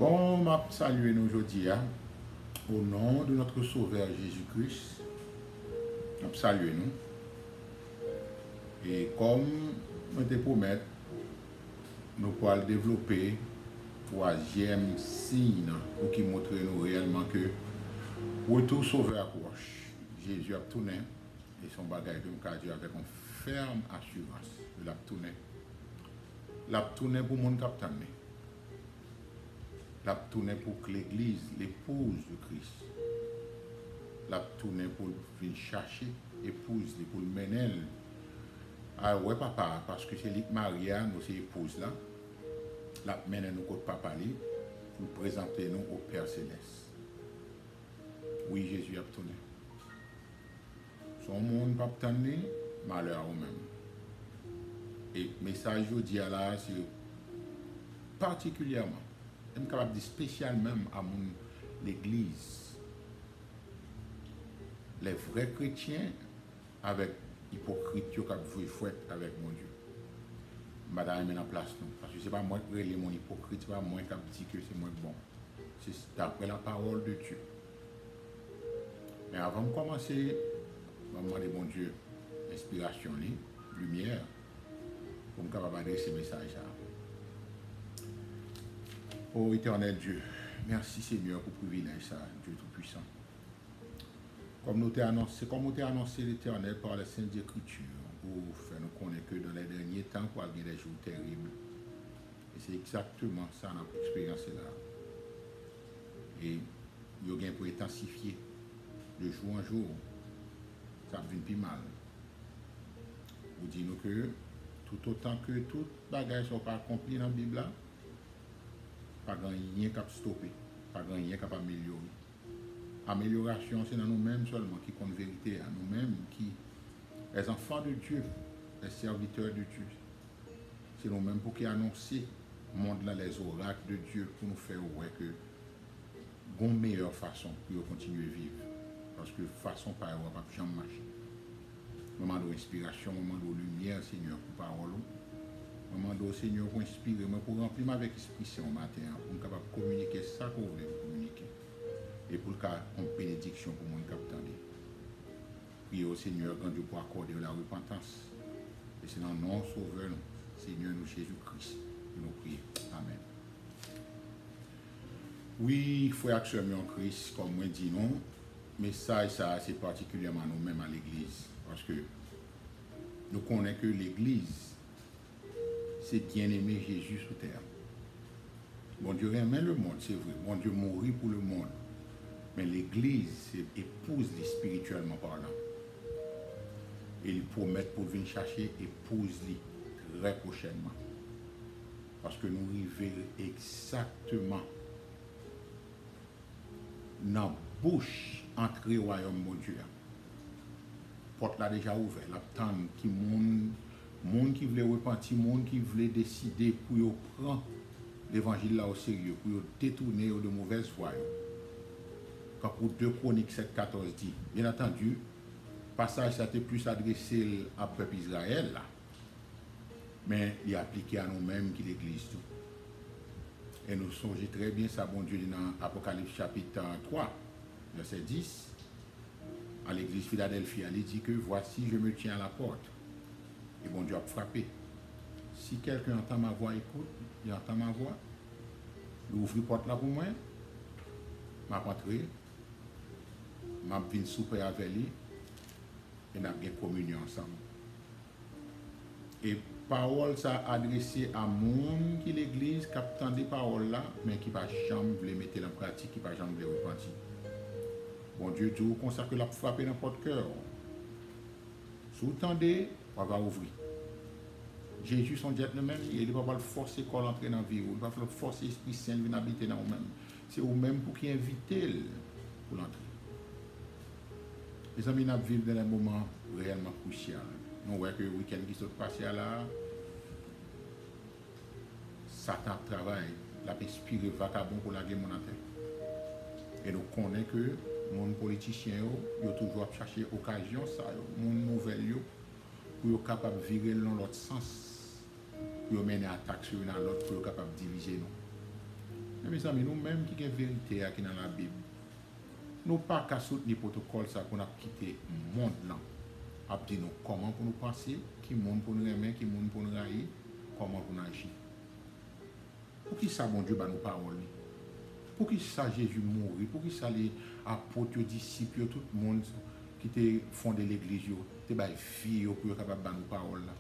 Bon, m'a salué nous aujourd'hui, hein, au nom de notre Sauveur Jésus-Christ. M'a salué nous. Et comme je te promets, nous pourrons développer troisième signe pour qui montre nous réellement que retour Sauveur approche. Jésus a tourné et son bagage de Dieu avec une ferme assurance de la tourné. La tourné pour mon capitaine. La tournée pour que l'Église, l'épouse de Christ, la tournée pour venir chercher épouse, pour le mener. Ah ouais papa, parce que c'est lui Maria, nous c'est épouse là, la mener nous côté papa li, pour présenter nous au Père Céleste. Oui, Jésus a tourné. Son monde pas tourné, malheur au même. Et message je dis là, c'est particulièrement. Je suis capable de dire spécialement à l'église. Les vrais chrétiens avec hypocrites qui ont fait avec mon Dieu. Madame est en place nous. Parce que ce n'est pas moi qui relève mon hypocrite, ce n'est pas moi qui dis que c'est moi bon. C'est d'après la parole de Dieu. Mais avant de commencer, je vais demander mon Dieu inspiration, lumière, pour me capable adresser ce message. Oh éternel Dieu, merci Seigneur pour le privilège, ça, Dieu Tout-Puissant. Comme nous t'ai annoncé l'Éternel par les Saintes Écritures, pour faire nous connaître que dans les derniers temps, il y a des jours terribles. Et c'est exactement ça notre expérience là. Et il y a pour intensifier de jour en jour, ça devient plus mal. Vous dites-nous que tout autant que tout bagage ne soit pas accompli dans la Bible là, pas grand rien qui a stoppé, pas grand rien qui a amélioré. Amélioration, c'est dans nous-mêmes seulement qui compte vérité, à nous-mêmes qui, les enfants de Dieu, les serviteurs de Dieu. C'est nous-mêmes pour qui annoncer au monde là les oracles de Dieu pour nous faire ouais que une meilleure façon pour continuer à vivre. Parce que façon par exemple, pas jamais marcher. Moment d'inspiration, moment de lumière, Seigneur, pour parole. Moment de Seigneur pour inspirer, mais pour remplir avec l'esprit ce matin, pour être capable de communiquer ça que vous voulez communiquer. Et pour le cas, une bénédiction pour mon capitaine. Priez au Seigneur quand Dieu pour accorder la repentance. Et c'est dans le nom sauveur, Seigneur nous Jésus-Christ, que nous prions. Amen. Oui, frères et sœurs en Christ, comme moi dis non, mais ça c'est particulièrement nous-mêmes à l'Église. Parce que nous connaissons que l'Église, c'est bien-aimé Jésus sous terre. Bon Dieu aime le monde, c'est vrai. Bon Dieu mourit pour le monde. Mais l'Église, c'est épouse spirituellement parlant. Et il promet pour venir chercher épouse-li très prochainement. Parce que nous arrivons exactement dans la bouche entrée au royaume de Dieu. La porte là déjà ouverte. La tente qui monde qui voulait repentir, monde qui voulait décider pour prendre l'évangile là au sérieux, pour détourner de mauvaises voies. Quand pour 2 Chroniques 7,14 dit, bien entendu, passage ça était plus adressé à peuple Israël là, mais il est appliqué à nous-mêmes qui l'Église tout. Et nous songeons très bien ça, bon Dieu, dans Apocalypse chapitre 3, verset 10, à l'Église Philadelphie, il dit que voici, je me tiens à la porte. Et bon Dieu a frappé. Si quelqu'un entend ma voix, écoute, il entend ma voix, il ouvre la porte là pour moi, m'a rentré, m'a venu souper avec lui, et nous avons une communion ensemble. Et parole ça adressée à monde qui l'église qui attend des paroles là, mais qui va jamais les mettre en pratique, qui va jamais les repentir. Bon Dieu dit comme ça que l'a frappé dans votre cœur. Si vous tendez, on va ouvrir. Jésus son Dieu lui-même, il ne va pas le forcer qu'on entre dans la vie, il ne va pas le forcer l'Esprit Saint de venir habiter dans vous-même. C'est vous-même pour qui inviter pour l'entrer. Les amis, nous vivons dans un moment réellement crucial. Nous voyons que le week-end qui s'est passé là, Satan travaille, l'a inspiré vagabond pour la guerre monétaire. Et nous connaissons que les politiciens ont toujours cherché occasion, les nouvelles, pour être capable de virer dans l'autre sens, pour mener attaque sur l'autre, pour être capable de diviser nous. Mes amis, nous-mêmes qui avons vérité qui dans la Bible, nous pas qu'à soutenir le protocole ça qu'on a quitté le monde là. A dit nous comment pour nous penser, qui monde pour nous aimer, qui monde pour nous haïr, comment pour nous agir. Pour qui ça, bon Dieu, bah nous parole. Pour qui ça, Jésus mourir, pour qui ça, les apôtres, les disciples, tout le monde qui te fondé l'église, te bah vie pour être capable de nous parole là.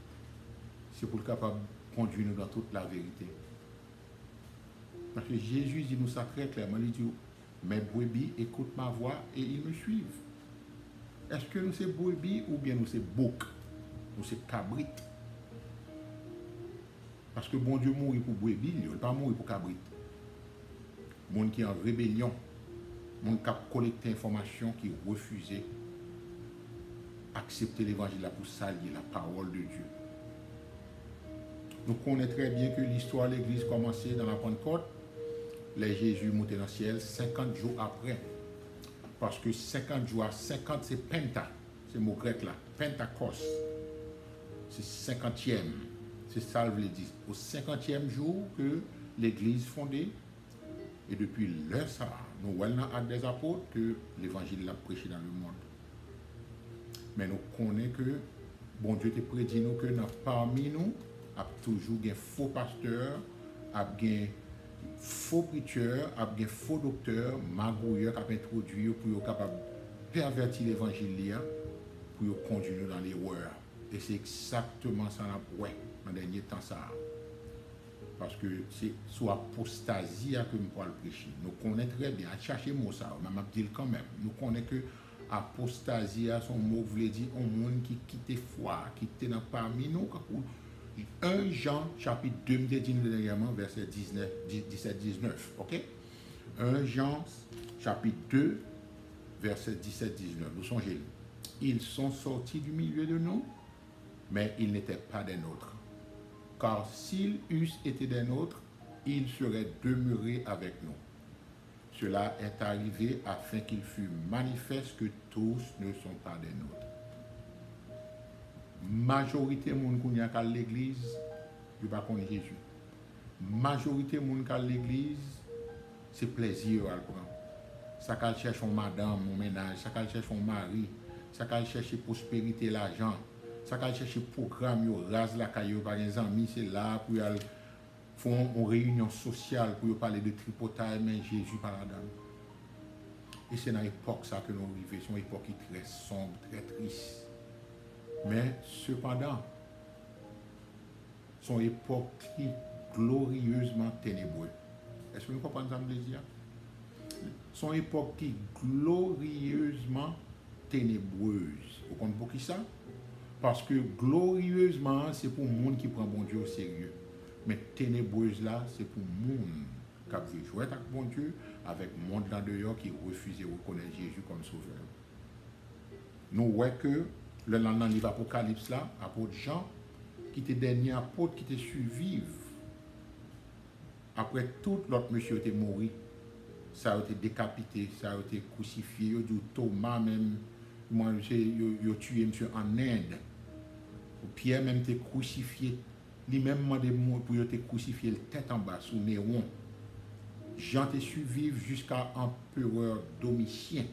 C'est pour être capable de conduire nous dans toute la vérité. Parce que Jésus dit nous ça très clairement, il dit, mes brebis écoutent ma voix et ils me suivent. Est-ce que nous sommes brebis ou bien nous sommes boucs? Nous sommes cabrites. Parce que bon Dieu mourit pour brebis, il ne pas mourir pour cabrit. Monde qui est en rébellion, monde qui a collecté information, qui refusé accepter l'évangile pour salir la parole de Dieu. Nous connaissons très bien que l'histoire de l'église commençait dans la Pentecôte. Les Jésus monté dans le ciel 50 jours après. Parce que 50 jours, 50 c'est penta, c'est le mot grec là, pentakos. C'est 50e. C'est ça le veut dire. Au 50e jour que l'église fondée, et depuis l'heure ça, nous voyons dans l'acte des apôtres que l'évangile l'a prêché dans le monde. Mais nous connaissons que, bon Dieu te prédit nous que parmi nous, il y a toujours des faux pasteurs, il y a des faux preachers, il y a des faux docteurs, magouilleurs qui ont introduit pour être capable de pervertir l'évangile, pour conduire dans l'erreur. Et c'est exactement ça qu'on a fait dans le dernier temps. Ça. Parce que c'est sous apostasie que nous pouvons le prêcher. Nous connaissons très bien, à chercher mot ça, mais je dis quand même. Nous connaissons que apostasie, son mot voulait dire un monde qui quitte foi, qui était dans parmi nous. 1 Jean chapitre 2, nous dit dernièrement, verset 17-19. Ok? 1 Jean chapitre 2, verset 17-19. Nous songez. Ils sont sortis du milieu de nous, mais ils n'étaient pas des nôtres. Car s'ils eussent été des nôtres, ils seraient demeurés avec nous. Cela est arrivé afin qu'il fût manifeste que tous ne sont pas des nôtres. Majorité de gens qui à l'église, ils ne pas connaître Jésus. Majorité de gens qui à l'église, c'est plaisir à le prendre. Ça qu'elle cherche une madame, un ménage, ça qu'elle cherche un mari, ça qu'elle cherche prospérité, l'argent. Ça qu'elle cherche programme, yo rase la caillou par les amis, c'est là pour aller faire une réunion sociale pour parler de tripotage, mais Jésus par la dame. Et c'est dans l'époque ça que nous arrivons, c'est une époque qui est très sombre, très triste. Mais cependant, c'est une époque qui est glorieusement ténébreuse. Est-ce que vous comprenez ce que je veux dire? C'est une époque qui est glorieusement ténébreuse. Vous comprenez pour qui ça? Parce que glorieusement, c'est pour le monde qui prend bon Dieu au sérieux. Mais ténébreuse là, c'est pour le monde qui veut jouer avec bon Dieu, avec le monde là dehors qui refuse de reconnaître Jésus comme sauveur. Nous voyons que le lendemain de l'Apocalypse là, apôtre Jean, qui était dernier apôtre qui était suivi. Après tout l'autre monsieur était mort, ça a été décapité, ça a été crucifié, Thomas même, moi il a tué monsieur en Inde. Pierre même était crucifié, lui-même demandé pour être crucifié, tête en bas, sous Néron. Jean était suivi jusqu'à l'empereur Domitien.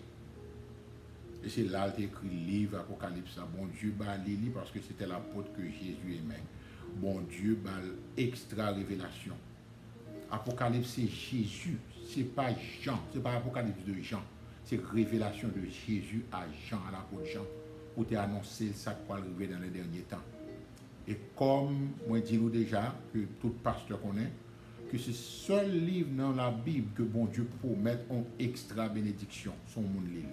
Et c'est là qu'il a écrit le livre Apocalypse. Bon Dieu bat Lili parce que c'était l'apôtre que Jésus aimait. Bon Dieu bat extra révélation. Apocalypse c'est Jésus, c'est pas Jean, c'est pas Apocalypse de Jean, c'est révélation de Jésus à Jean, à l'apôtre Jean. Pour t'annoncer ça qui va arriver dans les derniers temps. Et comme moi dis nous déjà, que tout pasteur connaît, que c'est le seul livre dans la Bible que bon Dieu promet en extra bénédiction, son monde livre.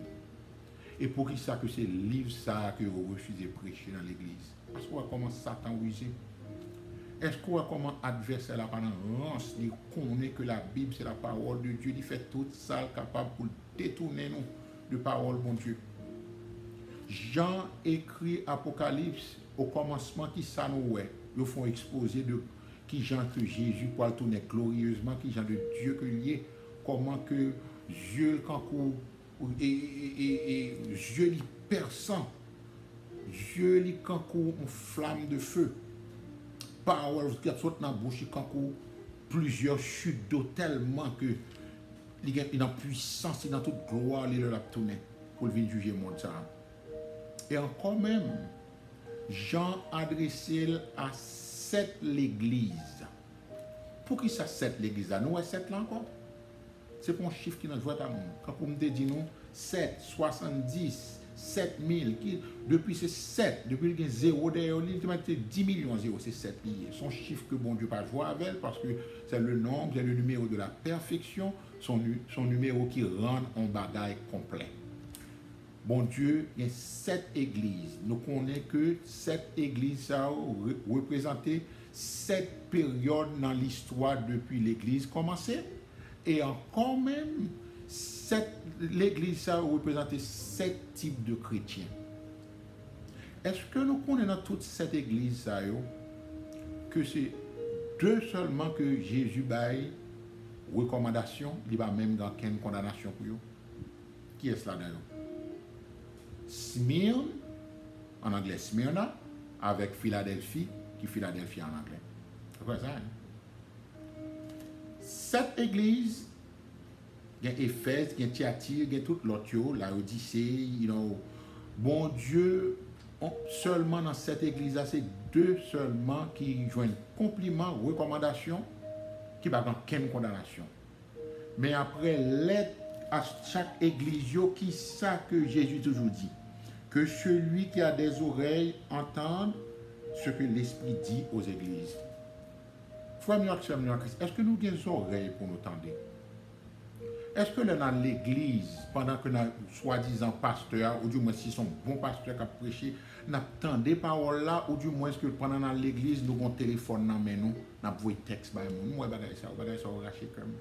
Et pour qui ça que c'est le livre ça que vous refusez de prêcher dans l'église? Est-ce qu'on voit comment Satan use? Est-ce qu'on voit comment adversaire la pendant lance, il connaît que la Bible c'est la parole de Dieu, il fait tout ça capable pour détourner nous de parole bon Dieu. Jean écrit Apocalypse au commencement qui ça nous est. Ils font exposer de qui Jean que Jésus pour tourner glorieusement, qui Jean de Dieu que lié, comment que Dieu le cancourt et Dieu li perçant, Dieu li cancourt en flamme de feu. Parole qui saute dans la bouche cancourt plusieurs chutes d'eau tellement que il est en puissance, il est dans toute gloire, il a tourné pour venir juger le monde. Et encore même, Jean adressé à 7 l'église. Pour qui ça 7 l'église là? Nous, 7 là encore? C'est pour un chiffre qui nous joue à nous. Quand vous me dites nous, 7, 70, 7000, depuis c'est 7, depuis il y a 0 derrière, il 10 millions 0, c'est 7 liés. Son chiffre que bon Dieu pas jouer avec parce que c'est le nombre, c'est le numéro de la perfection, son numéro qui rend un bagage complet. Bon Dieu, il y a 7 églises. Nous connaissons que 7 églises ça représenté 7 périodes dans l'histoire depuis l'église commencée. Et encore même, l'église ça représente 7 types de chrétiens. Est-ce que nous connaissons dans toute cette église ça, que c'est 2 seulement que Jésus baille recommandation, il va même dans quelle condamnation pour eux? Qui est cela d'ailleurs? Smyrne, en anglais Smyrna, avec Philadelphie, qui Philadelphie en anglais. C'est quoi ça? 7 églises, il y a Éphèse, il y a Thyatire, il y a tout l'autre, la Odyssée, bon Dieu, seulement dans cette église-là, c'est 2 seulement qui joignent compliment, recommandation, qui va dans quelle condamnation. Mais après, lettre à chaque église, qui ça que Jésus toujours dit? Que celui qui a des oreilles entende ce que l'Esprit dit aux églises. Frère Christ, est-ce que nous avons des oreilles pour nous tendre? Est-ce que dans l'église, pendant que nous soi-disant pasteurs, ou du moins si sont bons pasteurs qui ont prêché, nous attendons des paroles là, ou du moins que pendant dans l'église, nous avons un téléphone dans nous, nous avons un texte, nous avons ça, nous raché comme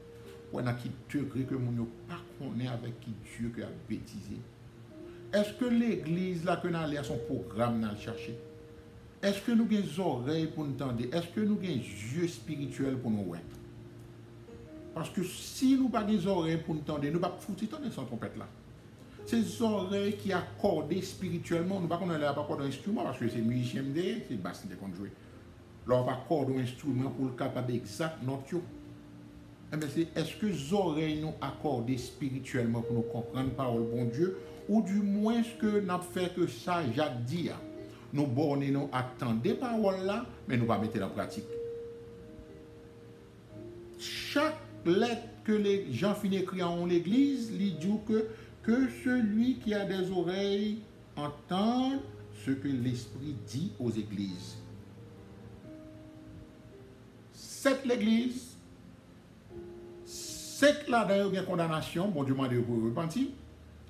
ou on a qui degré que nous ne pas connaît avec qui Dieu qui a bêtisé. Est-ce que l'église là que nous allons à son programme nous chercher? Est-ce que nous avons des oreilles pour nous entendre? Est-ce que nous avons des yeux spirituels pour nous voir? Parce que si nous n'avons pas des oreilles pour nous entendre, nous ne pouvons pas foutre sans trompette là. Ces oreilles qui accordent spirituellement, nous ne pouvons pas accorder un instrument parce que c'est musicien, c'est basse de jouer. Là, on va accorder un instrument pour le capable exact notre. Est-ce que les oreilles nous accordent spirituellement pour nous comprendre la parole de bon Dieu, ou du moins ce que nous fait que ça, Jacques dit, nous bornons, nous attendons des paroles là, mais nous ne pas mettre en pratique. Chaque lettre que les gens finissent d'écrire en l'église, il dit que celui qui a des oreilles entende ce que l'Esprit dit aux églises. 7 l'église, 5 là-dedans, il y a condamnation, bon Dieu m'a dit pour repentir.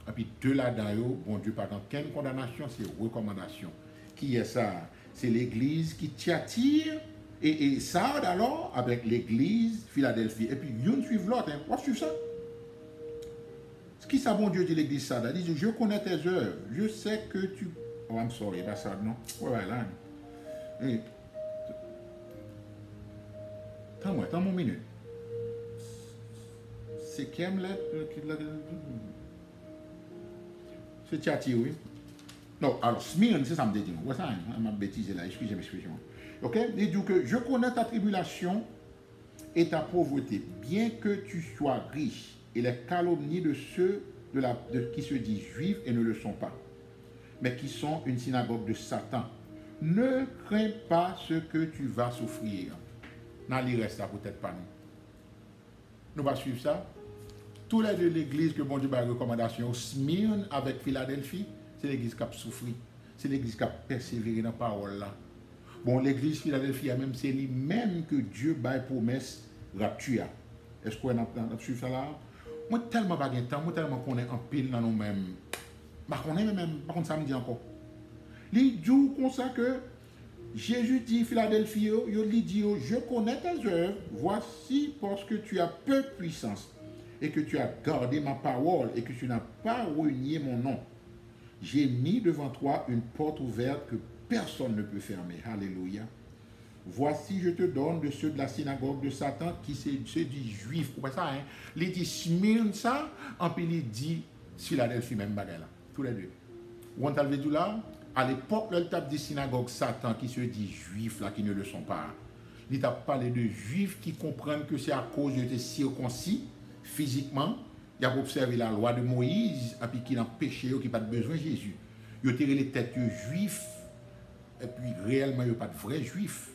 Et puis 2 là-dedans, bon Dieu pas dans quelle condamnation, c'est recommandation. Qui est ça? C'est l'église qui t'attire. Et ça, alors, avec l'église Philadelphie. Et puis, une suivre l'autre. Hein. On suit ça. Ce qui ça, bon Dieu dit l'église ça? Il dit, je connais tes œuvres. Je sais que tu... Oh, I'm sorry, pas ça, non? Ouais, là. Attends une minute. C'est qui aime c'est Thyatire, oui. Non, alors, Smyrne, c'est ça me dit. Ouais, ça, m'a bêtisé là. Excusez-moi. Ok? Il dit que je connais ta tribulation et ta pauvreté, bien que tu sois riche, et les calomnies de ceux qui se disent juifs et ne le sont pas, mais qui sont une synagogue de Satan. Ne crains pas ce que tu vas souffrir. N'allez reste ça peut-être pas nous. Nous allons suivre ça. Tous les deux l'église que bon Dieu a recommandation, Smyrne avec Philadelphie, c'est l'église qui a souffert. C'est l'église qui a persévéré dans la parole là. Bon, l'église Philadelphie, même c'est lui-même que Dieu baille promesse rapture. Est-ce qu'on a suivi ça là? Moi, tellement pas de temps, moi, tellement qu'on est en pile dans nous-mêmes. Par contre, ça me dit encore. Il dit comme ça que Jésus dit Philadelphie, il dit, je connais tes œuvres, voici parce que tu as peu de puissance et que tu as gardé ma parole et que tu n'as pas renié mon nom. J'ai mis devant toi une porte ouverte que personne ne peut fermer. Alléluia. Voici, je te donne de ceux de la synagogue de Satan qui se dit juif. Vous voyez ça, hein? Il dit Smyrne ça, en puis il dit Philadelphie, même bagaille là. Tous les deux. Où on t'a levé tout là? À l'époque, le tape des synagogues Satan qui se dit juif là, qui ne le sont pas. Il t'a parlé de juifs qui comprennent que c'est à cause de tes circoncis physiquement. Il a observé la loi de Moïse, et puis qu'il a péché, qui n'a pas besoin de Jésus. Il a tiré les têtes juifs, et puis réellement, il n'y a pas de vrais juifs.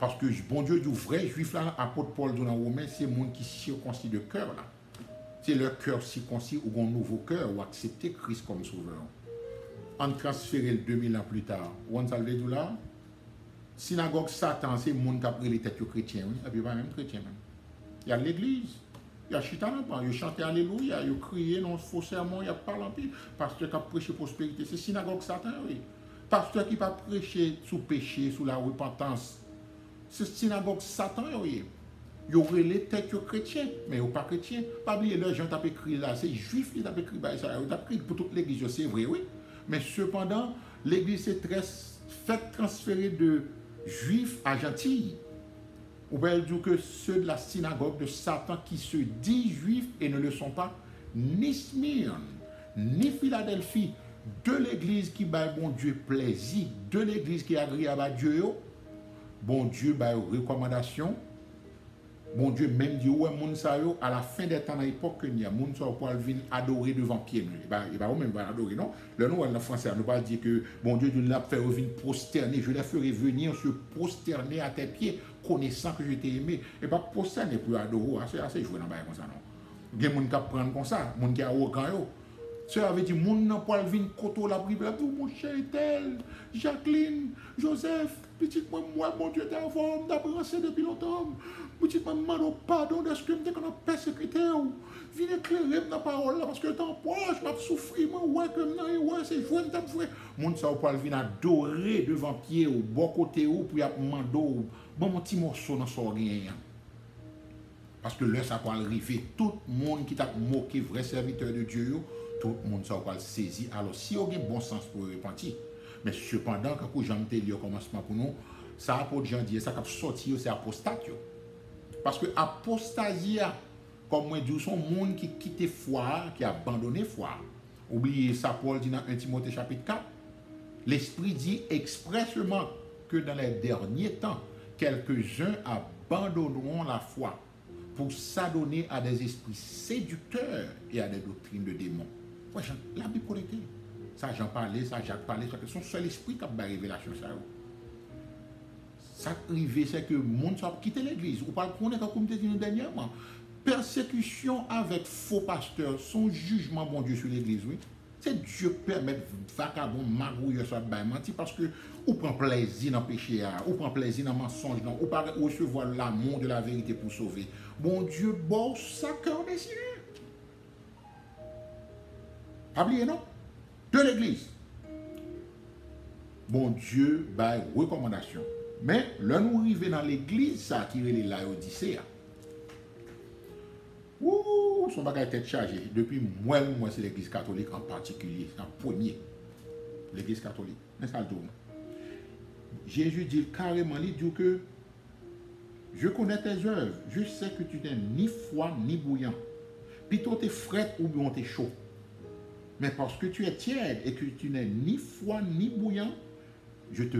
Parce que bon Dieu du vrai juif là, apôtre Paul dans Romain, c'est le monde qui circoncis de cœur là. C'est leur cœur circoncis ou un nouveau cœur ou accepter Christ comme sauveur. En transféré 2000 ans plus tard, on salve tout là. Synagogue Satan, c'est le monde qui a pris les têtes chrétiens, oui, et puis pas même chrétien même. Il y a l'église, il y a chita là, il chante alléluia, il crié dans faux sermon, il y a parlé en pile. Pasteur qui a prêché prospérité, c'est synagogue Satan, oui. Pasteur qui va prêcher sous péché, sous la repentance. C'est synagogue Satan, oui. Il y aurait les têtes chrétiens, mais pas chrétiens. Pas oublier, les gens qui écrit là, c'est juif qui ont écrit ça. Ils ont écrit pour toute l'église, c'est vrai, oui. Mais cependant, l'église s'est fait transférer de juifs à gentils. On peut dire que ceux de la synagogue de Satan qui se disent juifs et ne le sont pas, ni Smyrne, ni Philadelphie, de l'église qui bat bon Dieu plaisir, de l'église qui est agréable à Dieu, bon Dieu bat recommandation. Bon Dieu, même Dieu, ouais, moun sa yo, à la fin des temps, à l'époque, il y a moun sa pour venir adorer devant pied. Il va même pas adorer, non? Le nom, en français, nous pas dire que bon Dieu, nous l'a fait venir prosterner. Je les ferai venir se prosterner à tes pieds, connaissant que je t'ai aimé. Et pas prosterner pour adorer, c'est assez joué dans le comme ça, non? Il y a des gens qui prennent comme ça, des gens qui ont arrogant. Ça avait dit, moun nan pour venir koto la Bible, mon cher tel, Jacqueline, Joseph, petit moi, mon Dieu, t'es avant, d'abrancé depuis longtemps. Petit maman, pardon de ce que je me persécuté. Viens éclairer ma parole là, parce que temps proche, je souffrir, ouais, comme non, ouais, c'est joué, t'as fait. Moun ça pour venir adorer devant pied ou bon côté ou pour y demander bon mon petit morceau dans son rien. Parce que là, ça va arriver. Tout le monde qui t'a moqué, vrai serviteur de Dieu, tout le monde ça va le saisir. Alors, si on a un bon sens pour repentir, mais cependant, quand j'en ai dit au commencement pour nous, ça a pour gens dire, ça a sorti, c'est apostat. Parce que apostasie, comme moi dis, son monde qui quitte foi, qui a abandonné foi. Oubliez ça, Paul dit dans 1 Timothée chapitre 4. L'Esprit dit expressément que dans les derniers temps, quelques-uns abandonneront la foi pour s'adonner à des esprits séducteurs et à des doctrines de démons. Ouais, la Bible était. Ça, Jean parlait, ça, Jacques parlait, c'est son seul esprit qui a la révélation. Ça arrive, c'est que le monde a quitté l'église. Ou pas qu'on est comme tu dit dernièrement. Persécution avec faux pasteurs, son jugement, bon Dieu, sur l'église, oui. C'est Dieu permet vagabond, magouille, ça va mentir parce que ou prend plaisir dans le péché, ou prend plaisir dans le mensonge, ou pas recevoir l'amour de la vérité pour sauver. Bon Dieu, bon, ça cœur désiré. Pas oublier, non? De l'église. Bon Dieu, bah, recommandation. Mais là, nous arrivons dans l'église, ça qui est Laodicée. Ouh, son bagage tête chargée. Depuis moi, c'est l'église catholique en particulier, en premier. L'église catholique. Mais ça le tourne. Jésus dit carrément, il dit que je connais tes œuvres, je sais que tu n'es ni froid ni bouillant. Plutôt tu es frais ou bien tu es chaud. Mais parce que tu es tiède et que tu n'es ni froid ni bouillant, je te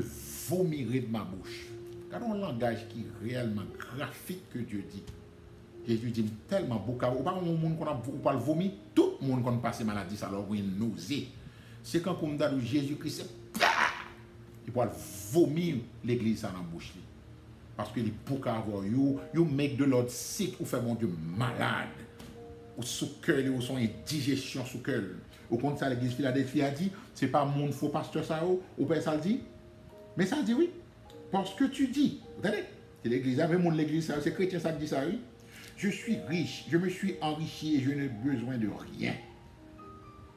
vomirai de ma bouche. Car un langage qui est réellement graphique que Dieu dit. Jésus dit tellement beaucoup. Ou pas un monde qu'on a vomi, tout le monde qu'on passe maladie, ça leur une nausée. C'est quand on dit Jésus-Christ, il peut vomir l'église dans la bouche. Parce que les beaucoup avoir you make de l'ordre sick ou fait mon Dieu malade. Ou sous cœur, ou son indigestion sous cœur. Au compte ça, l'église Philadelphie a dit, c'est pas mon faux pasteur ça ou pas ça le dit. Mais ça dit oui. Parce que tu dis, vous savez, c'est l'église, avec mon l'église, c'est chrétien ça dit ça oui. Je suis riche, je me suis enrichi et je n'ai besoin de rien.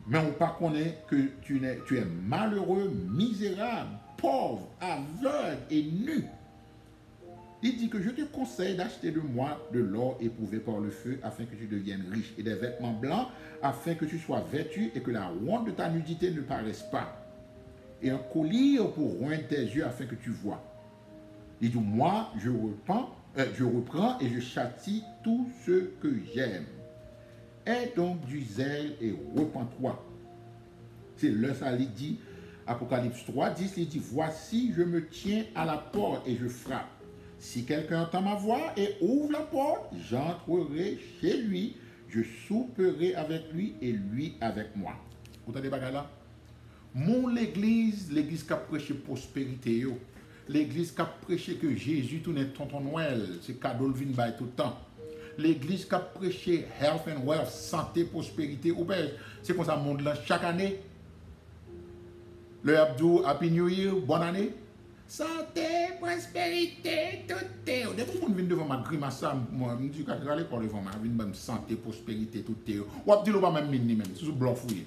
Mais on ne pas connaît que tu es malheureux, misérable, pauvre, aveugle et nu. Il dit que je te conseille d'acheter de moi de l'or éprouvé par le feu afin que tu deviennes riche et des vêtements blancs afin que tu sois vêtu et que la honte de ta nudité ne paraisse pas. Et un collier pour roindre tes yeux afin que tu vois. Il dit, moi, je reprends et je châtie tout ce que j'aime. Aie donc du zèle et repens-toi. C'est le ça il dit, Apocalypse 3, 10, il dit, voici, je me tiens à la porte et je frappe. Si quelqu'un entend ma voix et ouvre la porte, j'entrerai chez lui, je souperai avec lui et lui avec moi. Vous entendez bagay là? Mon l'église qui a prêché prospérité, yo. L'église qui a prêché que Jésus tourne tonton Noël, c'est cadeau le vin bail tout le temps. L'église qui a prêché health and wealth, santé, prospérité, c'est comme ça le monde là chaque année. Le Abdou, Happy New Year, bonne année. Santé, prospérité, tout est. Des fois, on vient devant ma grimace, moi, je me dis, quand je vais à l'école devant ma, je viens santé, prospérité, tout est. Ou à dire, on va même mini même, c'est sous blanc fouillé.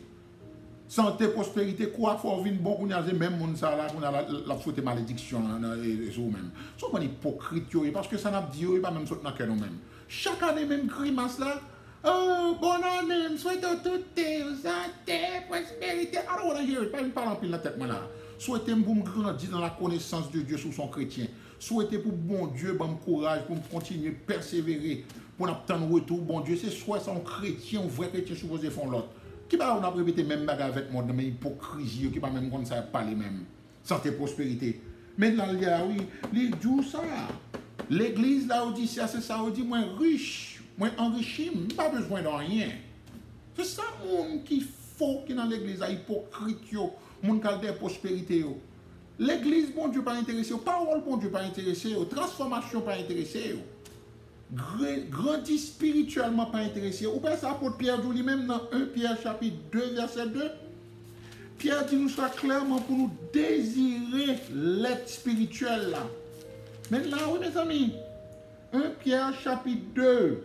Santé, prospérité, quoi, faut venir bon, qu'on a même monde ça là, qu'on a la faute malédiction, et ça même. C'est un hypocrite, parce que ça n'a pas dit, pas même sauter dans le cœur nous-mêmes. Chaque année, même grimace là, oh, bonne année, souhaite tout est, santé, prospérité. I don't want to hear it, pas une parole en pile la tête, moi là. Souhaitez pour me grandir dans la connaissance de Dieu sous son chrétien. Souhaitez pour bon Dieu, bon courage, pour me continuer, persévérer, pour n'obtenir retour, bon Dieu. C'est soit son chrétien, un vrai chrétien supposé faire l'autre. Qui va on a répété même bagarre avec moi, dans mes hypocrisie, qui va même comme ça parler même. Santé, prospérité. Mais là, il y a, oui, les dit ça. L'église là, dit ça, c'est ça, on dit, moi riche, moi enrichi, pas besoin de rien. C'est ça, monde qui faut qui dans l'église, hypocrite, mon qui a des prospérité. L'église, bon Dieu, pas intéressé. Parole, bon Dieu, pas intéressé. Transformation, pas intéressé. Grandit spirituellement, pas intéressé. Ou pas ça, apôtre Pierre dit lui-même dans 1 Pierre chapitre 2, verset 2. Pierre dit nous soit clairement pour nous désirer l'être spirituel là. Maintenant, oui, mes amis, 1 Pierre chapitre 2.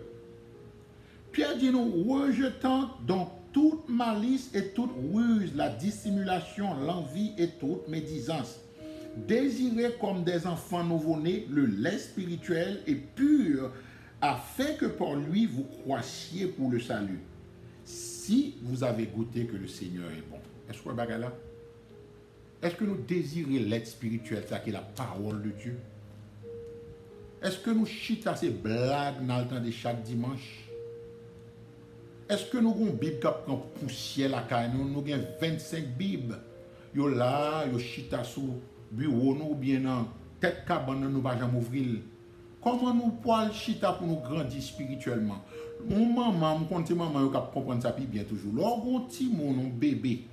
Pierre dit nous rejetant donc toute malice et toute ruse, la dissimulation, l'envie et toute médisance. Désirez comme des enfants nouveau-nés le lait spirituel et pur, afin que par lui vous croissiez pour le salut. Si vous avez goûté que le Seigneur est bon. Est-ce que vous avez là? Est-ce que nous désirons l'aide spirituelle, c'est-à-dire qui est la parole de Dieu? Est-ce que nous chitons ces blagues dans le temps de chaque dimanche? Est-ce que nous avons une Bible qui prend poussière la caille? Nous avons 25 Bibles. Yo là, yo chita sous bureau nous bien dans tête cabane nous pas jamais ouvrir. Comment nous pouvons chita pour nous grandir spirituellement? Mon maman, mon compte maman yo cap comprendre ça bien toujours. Lorsqu'on petit mon bébé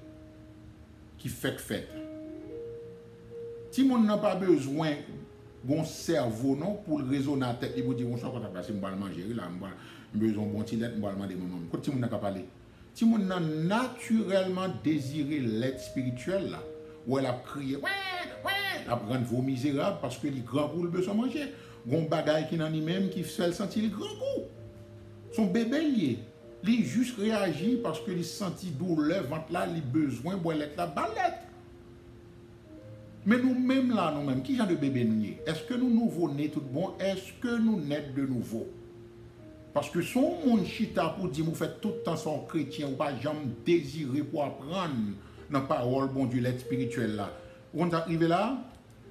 qui fait fête. Si mon n'a pas besoin d'un cerveau non pour raisonner la tête, il vous dit on s'en compte passer on va manger là, on besoin bon petit lait, on va demander maman. Quand si mon n'a pas parler. Si mon a naturellement désiré l'aide spirituelle là, où elle a crié ouais, elle a prendre vos misérables parce que les grands goûts le besoin manger. Gon bagaille qui n'en est même qui fait sentir les grands goûts. Son bébé lié. Il juste réagit parce que il sentit douleur, ventre là, il besoin boilette la balette. Mais nous-mêmes là, nous-mêmes, qui genre de bébé nous y? Est-ce que nous nouveau-nés tout bon? Est-ce que nous naîtres de nouveau? Parce que son monde chita pour dire, vous faites tout le temps son chrétien, ou pas jamais désiré pour apprendre dans la parole, bon Dieu, l'aide spirituelle là. On est arrivé là,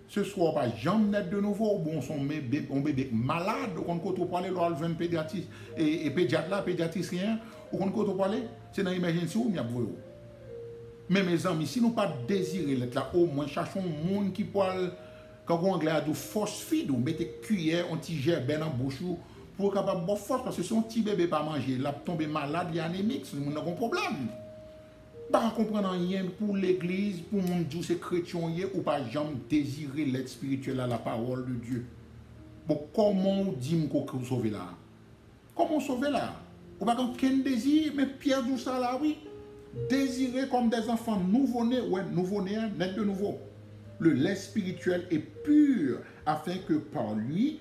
ce soir, pas jamais naître de nouveau, bon, son bébé malade, on peut parler, là, le pédiatriste, et pédiatre là, pédiatricien, on peut parler, c'est dans l'émergence où il y a besoin. Mais mes amis, si nous pas désirer l'être là, au moins cherchons un monde qui parle, quand on anglais a du force feed, ou mettez cuillère, un petit gerbe dans la bouche, pour capable de force, parce que si un petit bébé pas manger, il a tombé malade, il est anémique, nous avons un problème. Pas comprendre rien pour l'église, pour mon Dieu, c'est chrétien, ou pas jamais désirer l'aide spirituelle à la parole de Dieu. Bon, comment dit qu'on sauve là? Comment sauver là? Ou pas aucun désir, mais Pierre dit ça là, oui. Désirer comme des enfants nouveau-nés, ouais, nouveau-nés, naître de nouveau. Le lait spirituel est pur, afin que par lui,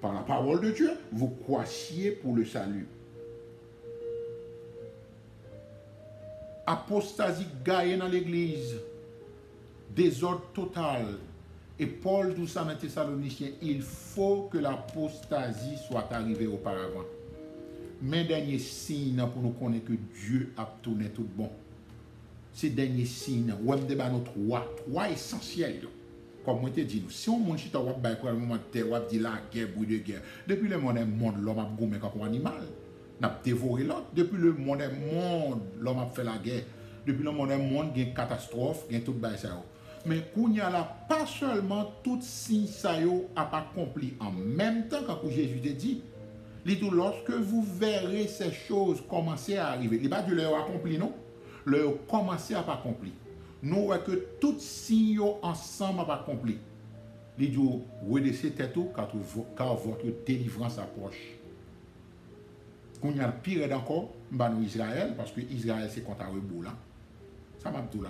par la parole de Dieu, vous croissiez pour le salut. Apostasie gagne dans l'église, désordre total. Et Paul dit ça dans Thessaloniciens, il faut que l'apostasie soit arrivée auparavant. Mais dernier signe pour nous connaître que Dieu a tourné tout bon. C'est dernier signe, ou même débat notre trois essentiels. Comme moi te dit, si on monte chita wap bay quoi moment terre wap dit la guerre, bruit de guerre. Depuis le monde l'homme a gommé comme un animal. N'a dévoré l'autre. Depuis le monde l'homme a fait la guerre. Depuis le monde il y a une catastrophe, il y a tout bay ça. Mais qu'on y a là, pas seulement tout signe ça yo a pas accompli en même temps quand Jésus te dit, il dit lorsque vous verrez ces choses commencer à arriver. Il n'est pas dit leur accompli, non? Leur commencer à pas accompli. Nous voyons que tout signe ensemble a pas accompli. Il dit redressez tête car votre délivrance approche. Qu'on y a le pire encore, nous Israël, parce que Israël c'est contre Rebou là. Ça m'a dit là,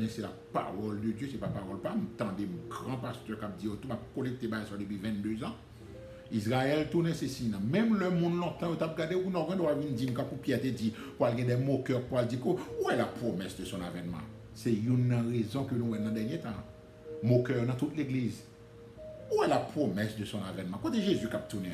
c'est la parole de Dieu, c'est pas parole pas. M'entendez grand pasteur qui a dit tout m'a collecté ça depuis 22 ans. Israël tourne ceci. Même le monde longtemps, tu as regardé où nous avons dit pour Pierre te dit pour aller des moqueurs pour dire où est la promesse de son avènement. C'est une raison que nous avons dans le dernier temps. Moqueur dans toute l'église. Où est la promesse de son avènement? Quand Jésus qui a tourné.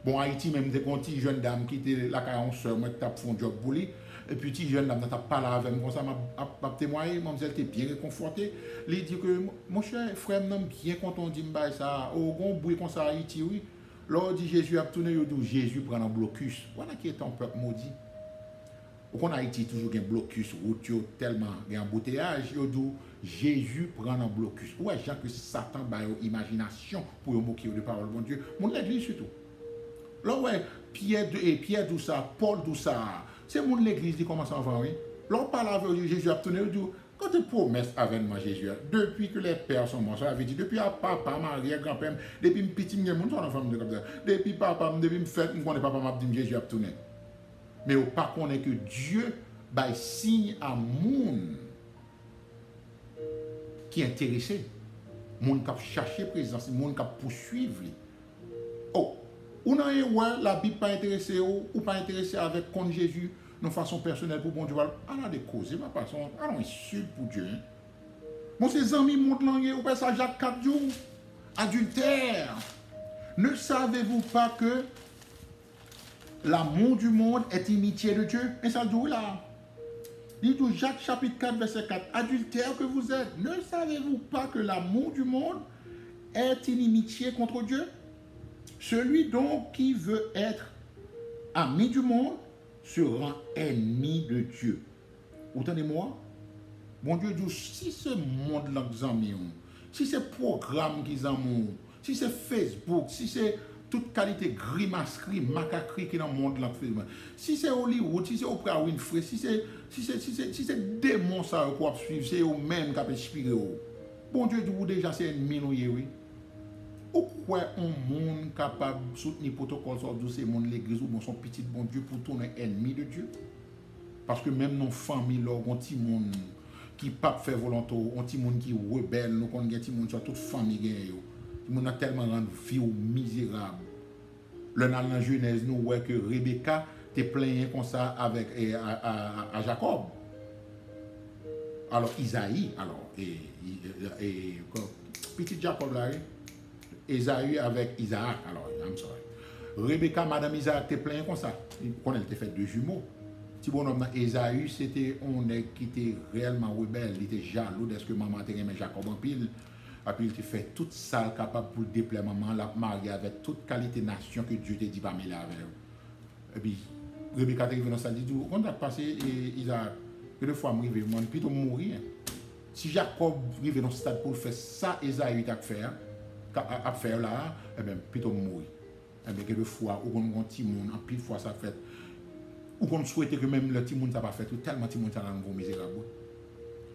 Bon, Haïti, même des petits jeunes dames qui étaient là, quand on sort, moi, qui t'a fait un job pour lui. Et puis, petit jeune dame, t'as parlé avec moi, ça m'a témoigné, mademoiselle, t'es bien réconfortée. Il dit que, mon cher frère, m'aime bien quand on dit ça, au grand bruit comme ça, Haïti, oui. Lors dit Jésus a tourné, il dit Jésus prend un blocus. Voilà qui est un peuple maudit. Au Haïti, toujours un blocus, route, tellement, il y a un embouteillage, il dit Jésus prend un blocus. Ouais, Jean que Satan a une imagination pour moquer de parole de Dieu. Mon l'église surtout. Là, ouais, Pierre d'où ça, Paul d'où ça. C'est mon l'église qui commence à voir, oui. Là, on parle avec Jésus a tourné, il dit quand tu promesses avènement Jésus, depuis que les pères sont morts, ça avait dit, depuis papa, Marie, grand-père, depuis que petit, je suis en femme de comme ça. Depuis papa, depuis que je fais, je connais papa, m'a dit Jésus a tourné. Mais on ne pas connaît que Dieu bah, signe à monde qui est intéressé, monde qui a cherché présence, monde qui a poursuivre. Oh, ou non, la Bible pas intéressé ou pas intéressé avec contre Jésus. De façon personnelle pour bon Dieu, on a des causes, ma façon, on insulte pour Dieu. Mon ses amis montent langue, ou pas ça Jacques 4 jours, adultère. Ne savez-vous pas que l'amour du monde est inimitié de Dieu? Et ça dit là. Il dit Jacques chapitre 4 verset 4, adultère que vous êtes, ne savez-vous pas que l'amour du monde est inimitié contre Dieu? Celui donc qui veut être ami du monde se rend ennemi de Dieu. Vous entendez-moi? Bon Dieu dit, si ce monde-là qu'ils ont mis, si ce programme qu'ils ont mis, si c'est Facebook, si c'est toute qualité grimacerie, macaquerie qui est dans le monde-là, si c'est Hollywood, si c'est Oprah Winfrey, si c'est démon ça qu'on suivre, c'est eux-mêmes qui ont inspiré. Bon Dieu dit, vous déjà c'est ennemi, oui. Pourquoi un monde capable de soutenir le protocole sur ces monde l'église ou son petit bon Dieu pour tourner ennemi de Dieu? Parce que même nos familles, là, on petit monde qui pas fait volonté, on petit monde qui rebelle, nous on petit monde sur toute famille gagne. On a tellement rendu vie misérable. Le dans la Genèse nous voit que Rebecca te plaint comme ça avec à Jacob. Alors Isaïe, alors et petit Jacob là. Esaü avec Isaac, alors, I'm sorry. Rebecca, Madame Isaac, t'es plein comme ça. Quand elle était faite de jumeaux. Si bonhomme, Esaü, c'était un nègre qui était réellement rebelle, il était jaloux de ce que maman était aimé Jacob en pile. Et puis il fait toute ça capable pour déplaire maman, la marier avec toute qualité nation que Dieu t'a dit pas mêler avec elle. Et puis, Rebecca est arrivée dans sa dit, quand on a passé Isaac, que deux fois m'arrive, moi, plutôt mourir. Si Jacob arrive dans ce stade pour faire ça, Esaü t'a fait. À faire là, et bien, plutôt mourir. Et bien, quelquefois, ou qu'on a un petit monde, en pile fois ça fait, ou qu'on souhaite que même le petit monde ça pas fait, tellement petit monde ça dans le misérable.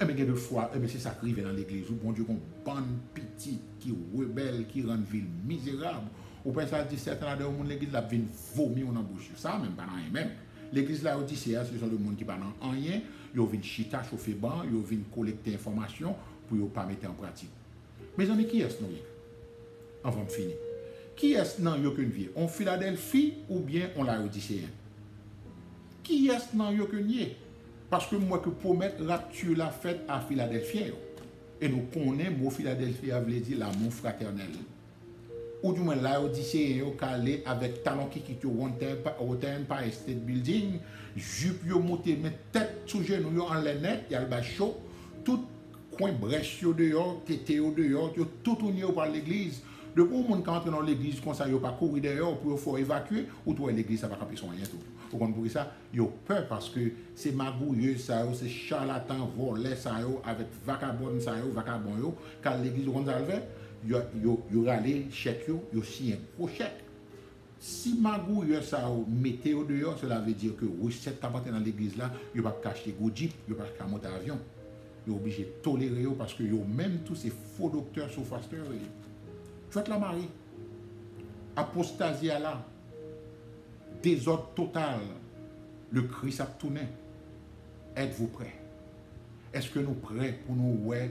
Et bien, quelquefois, c'est ça qui arrive dans l'église, où bon Dieu, qu'on bonne petite, qui rebelle, qui rend ville misérable. Ou bien ça dit certains là, où l'église la vient vomir en bouche. Ça, même pas rien même. L'église là, Odyssée, ce sont le monde qui parle en rien, ils viennent chita, chauffer banc, ils viennent collecter information pour ne pas mettre en pratique. Mes amis, qui est-ce nous? Avant de finir. Qui est-ce dans yon vie? En Philadelphie ou bien on la Odyssée? Qui est-ce dans yon Parce que moi que promettre rapture la fête à Philadelphie. Et nous connaissons mot Philadelphie veut dire l'amour fraternel. Ou du moins la Odyssée yo calé avec talon qui quitte Hotel Empire State Building, jupe yo monté mais tête sous genou yo en lainette, y a le bas chaud, tout coin brèche yo dehors, tété yo dehors, yo tout tourné par l'église. De pour monde qui entre dans l'église comme ça, il pas courir derrière pour faut évacuer ou toi l'église ça va camper son rien tout. Vous comprenez ça? Ils ont peur parce que c'est magouilleux ça, c'est charlatan, volé ça avec vagabond ça, vagabond yo, quand l'église comme ça le fait, yo râler chèque yo signé un gros chèque. Si magouilleux ça mettez au dehors, cela veut dire que recette qui dans l'église là, yo pas cacher go jeep, yo pas monter avion. Yo obligé de tolérer parce que yo même tous ces faux docteurs sont pasteurs. Faites la Marie. Apostasie à là. Désordre total. Le Christ a tourné. Êtes-vous prêts? Est-ce que nous prêts pour nous ouais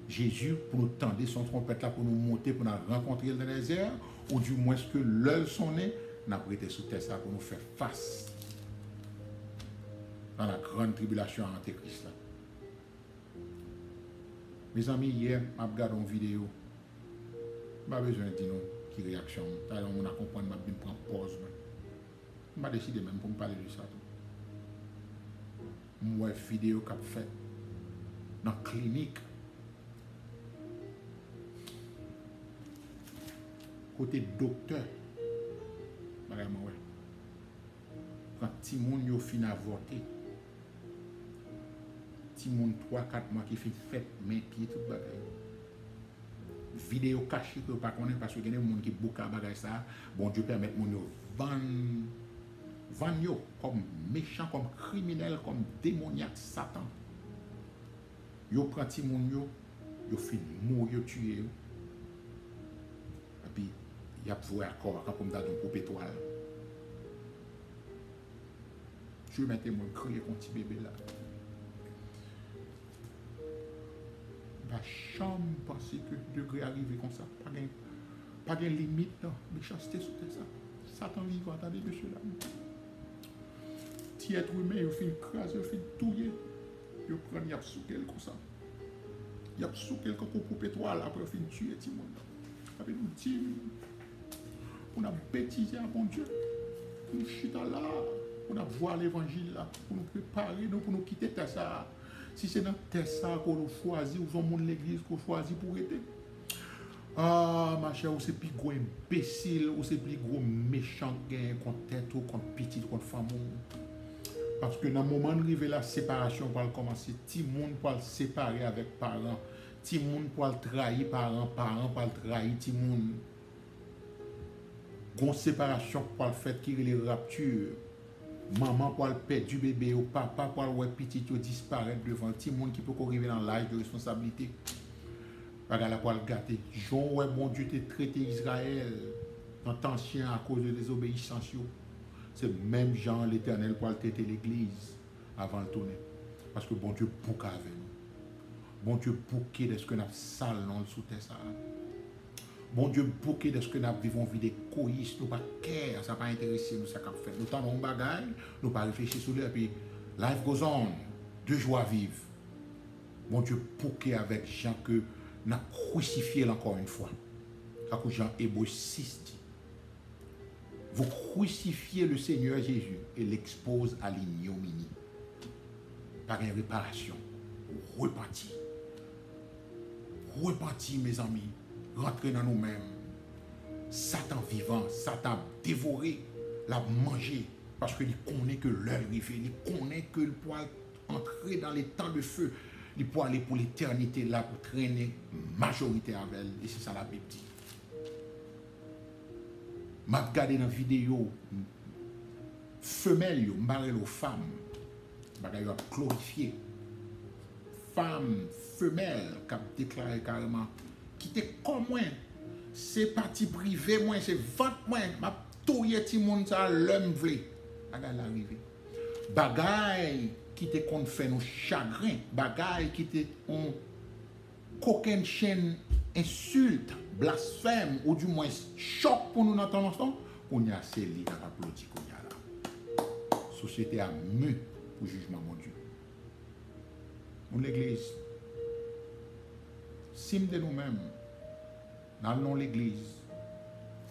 Jésus, pour nous tendre son trompette là, pour nous monter, pour nous rencontrer dans les airs, ou du moins ce que l'heure sont nés, nous avons prêté sous terre ça pour nous faire face dans la grande tribulation antéchrist là. Mes amis, hier, je regardé une vidéo. Je n'ai pas besoin de dire qui réaction. On a compris, je vais prendre pause. Je vais décider même pour me parler de ça. Moi, une vidéo qu'a fait dans la clinique. Côté docteur. Vraiment, ouais. Quand tout le monde a fini à voter. Tout le monde 3-4 mois qui fait fête, main, pied, tout bagage. Vidéo cachée que vous ne connaissez pas parce que il y a des gens qui beaucoup de bagages ça. Bon Dieu permet de vendre comme méchant, comme criminel, comme démoniaque, Satan. Yo prend ti moun yo fin mourir, tuer. Et puis, y a voué accord comme dans une coupe étoile. Je mettais mon crier contre petit bébé là. La chambre penser que le degré arrivé comme ça. Pas de limite, non. Méchanceté sur ça. Satan vivant, attendez, monsieur là. Si être humain, il fait craser, il fait touiller. Il prend, il a souqué comme ça. Il a souqué comme pour étoile, après il fait tuer tout le monde. Après nous dire, on a bêtisé à bon Dieu. Nous chita là, on a voir l'évangile là, pour nous préparer, pour nous quitter ça. Si c'est dans ça qu'on nous choisit, ou dans l'église qu'on choisit pour aider. Ah, ma chère, ou c'est plus gros imbécile, ou c'est plus gros méchant contre tête, ou contre petite, contre femme. Parce que dans le moment de arriver la séparation, on va commencer. Tout le monde peut le séparer avec parents. Tout le monde peut le trahir parents, parents peut le trahir tout le monde. Une séparation pour le fait qu'il y ait les raptures. Maman pour le perdre du bébé, ou papa pour le petit disparaître devant tout le monde qui peut arriver dans l'âge de responsabilité. Regarde pour le gâter. Jean, ouais, bon Dieu, t'a traité Israël en tension à cause de désobéissance. C'est même Jean l'Éternel pour le traiter l'église avant le tourner. Parce que bon Dieu bouque avec nous. Bon Dieu bouquet de ce que nous avons sale dans le sous-terre. Bon Dieu bouquet de ce que nous vivons vie d'égoïste, nous pas care, ça pas intéressé nous ça qu'a fait. Nous avons un bagage, nous pas réfléchir sur lui et puis life goes on, de joie vive. Bon Dieu bouquet avec Jean que nous avons crucifié encore une fois. Ça que Jean Hébreux 6 dit. Vous crucifiez le Seigneur Jésus et l'expose à l'ignominie. Par une réparation. Repentis. Repentis, mes amis. Rentrez dans nous-mêmes. Satan vivant, Satan dévoré, l'a mangé. Parce qu'il connaît que l'heure arrive. Il connaît que le poil entrer dans les temps de feu. Il peut aller pour l'éternité là pour traîner majorité avec elle. Et c'est ça la Bible dit. Je regardé dans la vidéo, femelle, je parle aux femmes, je vais glorifier. Femme, femelle, qui a déclaré carrément, qui était comme moi, c'est parti privé, moi, c'est vente moi, je touye tout le monde, ça, l'homme vle. Bagay l'arrivée. Bagay qui te qu'on fait nos chagrins, bagay qui te on coquin chaîne insulte, blasphème, ou du moins choc pour nous dans ton instant, on y a ces lits dans l'applaudi qu'on y a là. Société a mu pour jugement, mon Dieu. Nous, l'église, sim de nous-mêmes, dans l'église,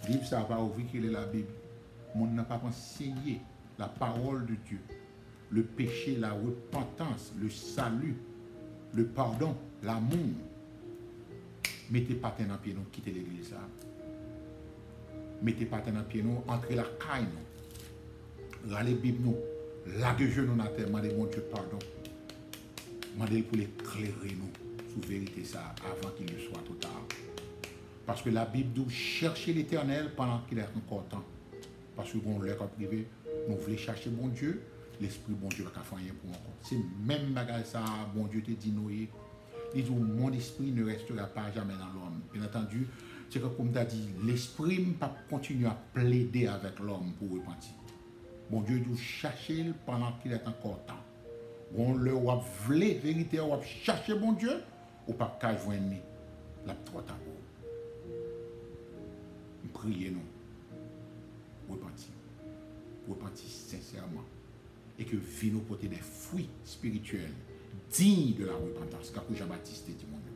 livre ça va ouvrir qu'il est la Bible. On n'a pas enseigné la parole de Dieu, le péché, la repentance, le salut, le pardon, l'amour. Mettez pas dans pied nous, quittez l'église là. Mettez pas dans pied nous, entrez la caille nous. Râlez Bible nous. Laguez genoux dans la terre, demandez mon Dieu pardon. Demandez pour l'éclairer nous sur vérité ça avant qu'il ne soit trop tard. Parce que la Bible dit chercher l'Éternel pendant qu'il est encore temps. Parce que bon, l'heure privé, nous voulons chercher bon Dieu, l'Esprit bon Dieu va faire rien pour nous. C'est même bagage ça, bon Dieu te dit Noé. Il dit mon esprit ne restera pas jamais dans l'homme. Bien entendu, c'est comme tu as dit, l'esprit ne peut pas continuer à plaider avec l'homme pour repentir. Bon Dieu dit chercher pendant qu'il est encore temps. On le voulait vérité, on va chercher bon Dieu, ou pas qu'à joindre la trop tard. Priez nous, repentir sincèrement, et que vie nous porter des fruits spirituels dignes de la repentance, comme Jean-Baptiste dit mon Dieu.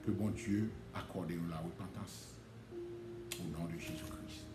Que bon Dieu accorde nous la repentance au nom de Jésus-Christ.